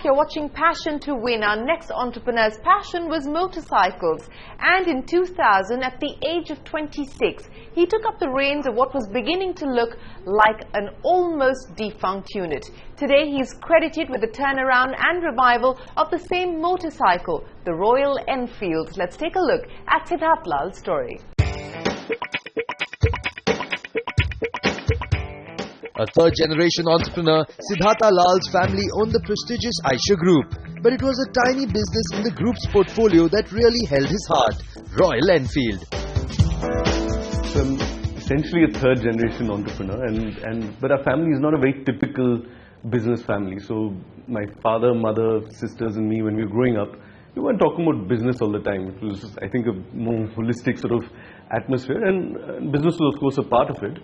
back. You're watching Passion to Win. Our next entrepreneur's passion was motorcycles. And in 2000, at the age of 26, he took up the reins of what was beginning to look like an almost defunct unit. Today, he's credited with the turnaround and revival of the same motorcycle, the Royal Enfield. Let's take a look at Siddhartha Lal's story. A third-generation entrepreneur, Siddhartha Lal's family owned the prestigious Eicher Group. But it was a tiny business in the group's portfolio that really held his heart, Royal Enfield. So I'm essentially a third-generation entrepreneur, but our family is not a very typical business family. So my father, mother, sisters and me, when we were growing up, we weren't talking about business all the time. It was, I think, a more holistic sort of atmosphere, and business was, of course, a part of it.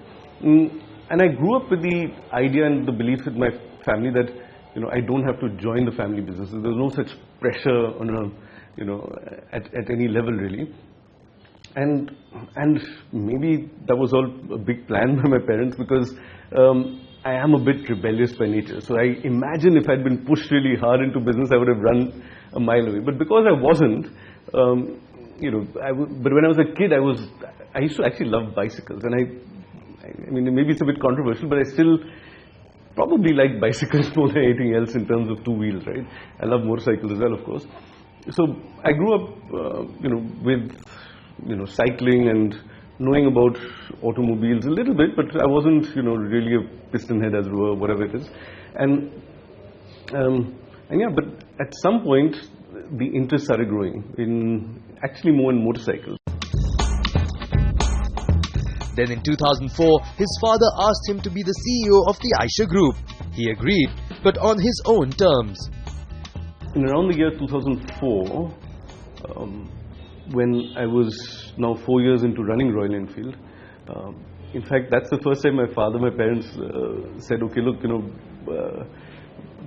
And I grew up with the idea and the belief with my family that, I don't have to join the family business. There was no such pressure on at any level really. And maybe that was all a big plan by my parents, because I am a bit rebellious by nature. So I imagine if I'd been pushed really hard into business, I would have run a mile away. But because I wasn't, but when I was a kid, I used to actually love bicycles, and I mean, maybe it's a bit controversial, but I still probably like bicycles more than anything else in terms of two wheels, right? I love motorcycles as well, of course. So I grew up, with, cycling and knowing about automobiles a little bit, but I wasn't, really a piston head, as it were, whatever it is. And yeah, but at some point, the interest started growing actually more in motorcycles. Then in 2004, his father asked him to be the CEO of the Eicher Group. He agreed, but on his own terms. In around the year 2004, when I was now 4 years into running Royal Enfield, in fact, that's the first time my parents said, okay, look,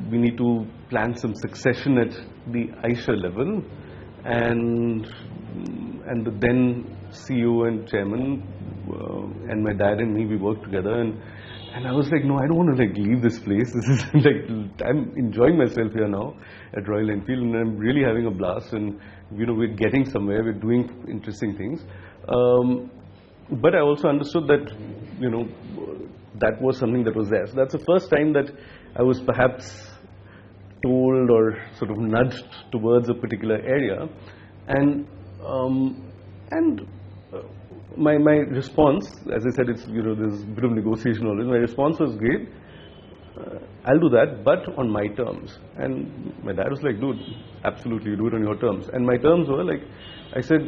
we need to plan some succession at the Eicher level, and the then CEO and chairman and my dad and me, we worked together, and I was like, no, I don't want to leave this place. This is I'm enjoying myself here now at Royal Enfield, and I'm really having a blast, and we're getting somewhere, we're doing interesting things. But I also understood that that was something that was there. So that's the first time that I was perhaps told or sort of nudged towards a particular area, and my response, as I said, it's there's a bit of negotiation always. My response was, great, I'll do that, but on my terms. And my dad was like, dude, absolutely, do it on your terms. And my terms were like, I said,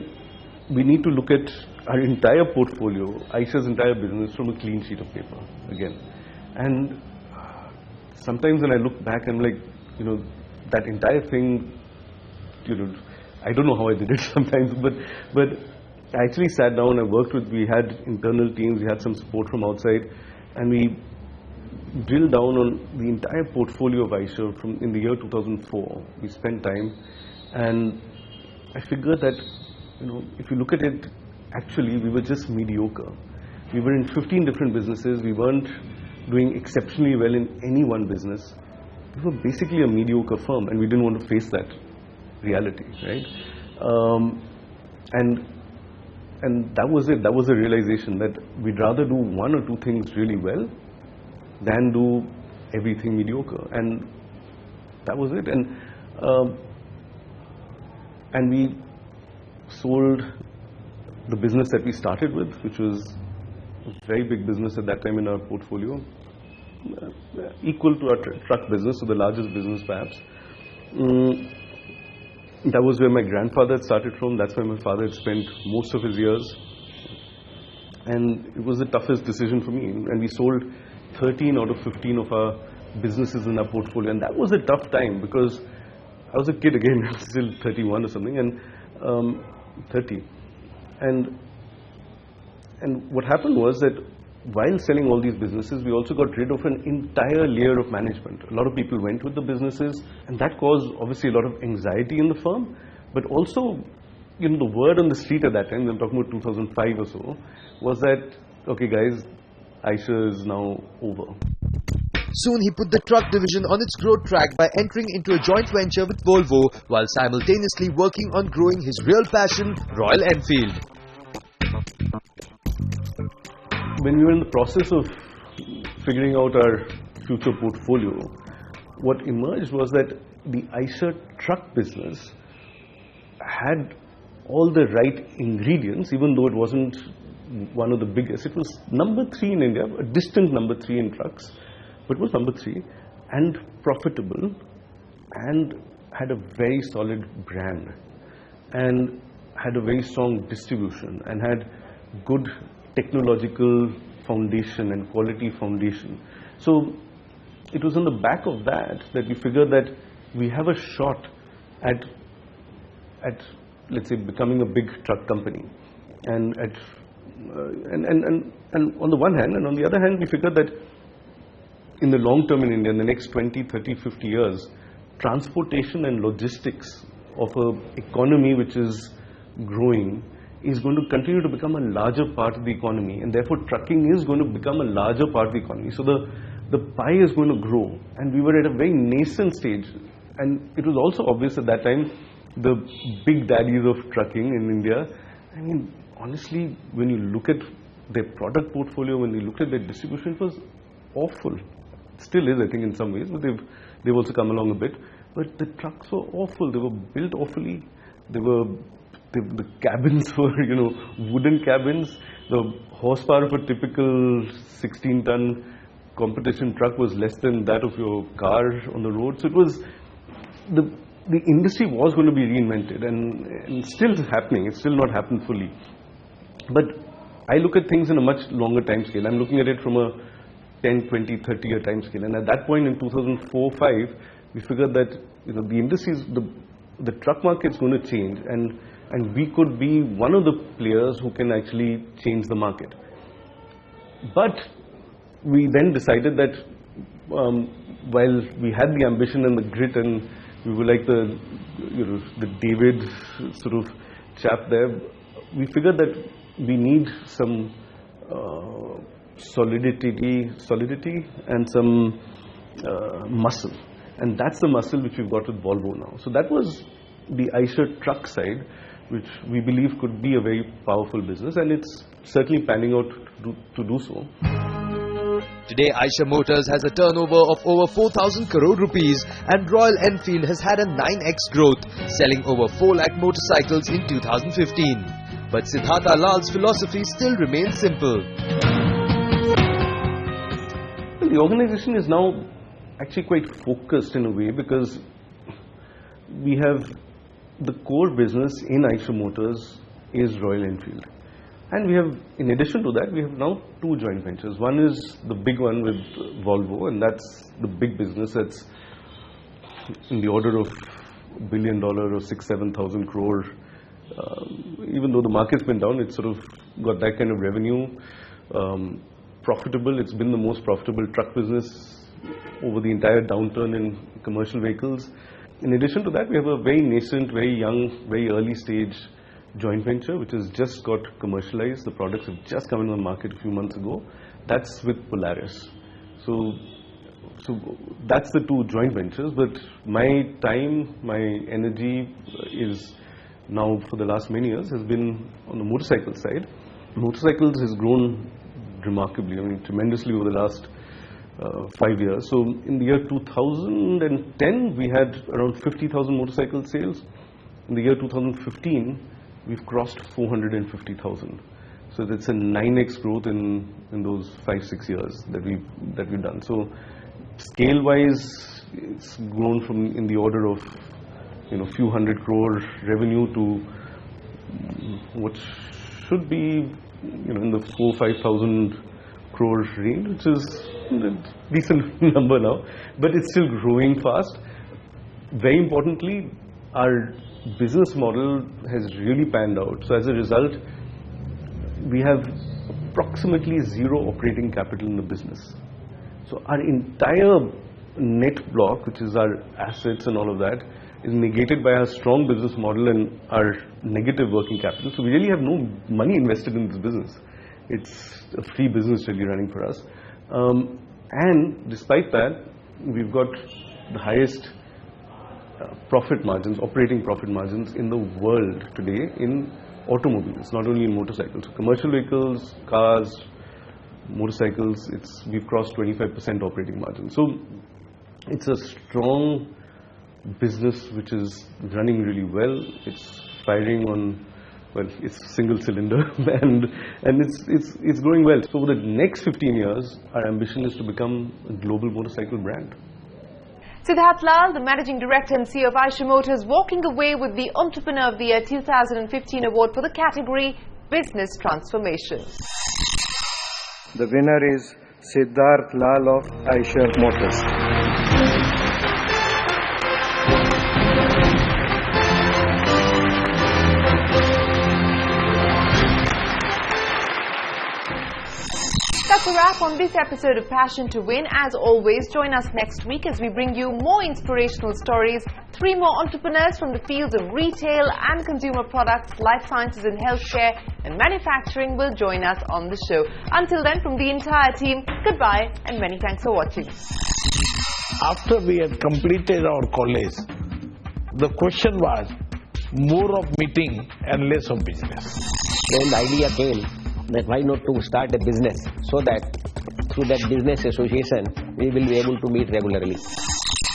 we need to look at our entire portfolio, Eicher's entire business, from a clean sheet of paper again. And sometimes when I look back, I'm like, that entire thing, I don't know how I did it sometimes, but I actually sat down, we had internal teams, we had some support from outside, and we drilled down on the entire portfolio of Eicher from in the year 2004. We spent time, and I figured that, if you look at it, actually we were just mediocre. We were in 15 different businesses, we weren't doing exceptionally well in any one business. We were basically a mediocre firm, and we didn't want to face that reality, right? And that was it. That was a realization that we'd rather do one or two things really well than do everything mediocre. And that was it. And we sold the business that we started with, which was a very big business at that time in our portfolio, equal to our truck business, so the largest business perhaps. That was where my grandfather had started from. That's where my father had spent most of his years. And it was the toughest decision for me. And we sold 13 out of 15 of our businesses in our portfolio. And that was a tough time, because I was a kid again. I was still 31 or something, and 30. And what happened was that while selling all these businesses, we also got rid of an entire layer of management. A lot of people went with the businesses, and that caused obviously a lot of anxiety in the firm, but also, the word on the street at that time, I'm talking about 2005 or so, was that, okay guys, Eicher is now over. Soon he put the truck division on its growth track by entering into a joint venture with Volvo while simultaneously working on growing his real passion, Royal Enfield. When we were in the process of figuring out our future portfolio, what emerged was that the Eicher truck business had all the right ingredients, even though it wasn't one of the biggest. It was number 3 in India, a distant number 3 in trucks, but it was number 3 and profitable and had a very solid brand and had a very strong distribution and had good technological foundation and quality foundation. So it was on the back of that we figured that we have a shot at let's say becoming a big truck company, and on the one hand, and on the other hand we figured that in the long term in India, in the next 20, 30, 50 years, transportation and logistics of an economy which is growing is going to continue to become a larger part of the economy, and therefore trucking is going to become a larger part of the economy. So the pie is going to grow, and we were at a very nascent stage, and it was also obvious at that time the big daddies of trucking in India, I mean honestly, when you look at their product portfolio, when you look at their distribution, it was awful. It still is, I think, in some ways, but they've also come along a bit. But the trucks were awful. They were built awfully. The cabins were, wooden cabins. The horsepower of a typical 16-ton competition truck was less than that of your car on the road. So it was the industry was going to be reinvented, and still happening. It's still not happened fully. But I look at things in a much longer time scale. I'm looking at it from a 10, 20, 30 year time scale. And at that point in 2004-05, we figured that the industries, the truck market is going to change, and we could be one of the players who can actually change the market. But we then decided that while we had the ambition and the grit, and we were like the David sort of chap there, we figured that we need some solidity and some muscle, and that's the muscle which we've got with Volvo now. So that was the Eicher truck side, which we believe could be a very powerful business, and it's certainly panning out to do so. Today, Eicher Motors has a turnover of over 4,000 crore rupees, and Royal Enfield has had a 9x growth, selling over 4 lakh motorcycles in 2015. But Siddhartha Lal's philosophy still remains simple. The organization is now actually quite focused in a way, because we have the core business in Eicher Motors is Royal Enfield. And we have, in addition to that, we have now 2 joint ventures. One is the big one with Volvo, and that's the big business that's in the order of $1 billion or 6,000-7,000 crore. Even though the market's been down, it's sort of got that kind of revenue. Profitable, it's been the most profitable truck business over the entire downturn in commercial vehicles. In addition to that, we have a very nascent, very young, very early stage joint venture which has just got commercialized. The products have just come into the market a few months ago. That's with Polaris. So that's the 2 joint ventures. But my time, my energy is now, for the last many years, has been on the motorcycle side. Motorcycles has grown remarkably, tremendously over the last 5 years. So in the year 2010, we had around 50,000 motorcycle sales. In the year 2015, we've crossed 450,000. So that's a 9x growth in those 5-6 years that we've done. So scale-wise, it's grown from in the order of few hundred crore revenue to what should be in the 4,000-5,000 crore range, which is a decent number now, but it's still growing fast. Very importantly, our business model has really panned out. So as a result, we have approximately 0 operating capital in the business. So our entire net block, which is our assets and all of that, is negated by our strong business model and our negative working capital. So we really have no money invested in this business. It's a free business really running for us. And despite that, we've got the highest profit margins, operating profit margins in the world today in automobiles, not only in motorcycles. So commercial vehicles, cars, motorcycles, we've crossed 25% operating margin. So it's a strong business which is running really well. It's firing on, well, it's single cylinder and it's going well. So over the next 15 years, our ambition is to become a global motorcycle brand. Siddhartha Lal, the Managing Director and CEO of Eicher Motors, walking away with the Entrepreneur of the Year 2015 award for the category Business Transformation. The winner is Siddhartha Lal of Eicher Motors. That's a wrap on this episode of Passion to Win. As always, join us next week as we bring you more inspirational stories. 3 more entrepreneurs from the fields of retail and consumer products, life sciences and healthcare and manufacturing will join us on the show. Until then, from the entire team, goodbye and many thanks for watching. After we had completed our college, the question was more of meeting and less of business. Then the idea came that why not to start a business so that through that business association we will be able to meet regularly.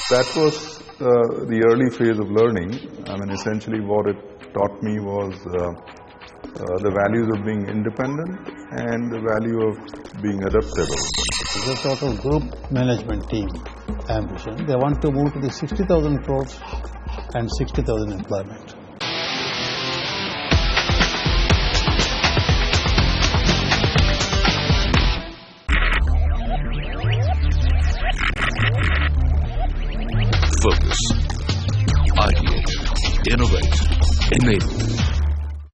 That was the early phase of learning. I mean, essentially what it taught me was the values of being independent and the value of being adaptable. It's a sort of group management team ambition. They want to move to the 60,000 crores and 60,000 employment. Focus, ideate, innovate, enable.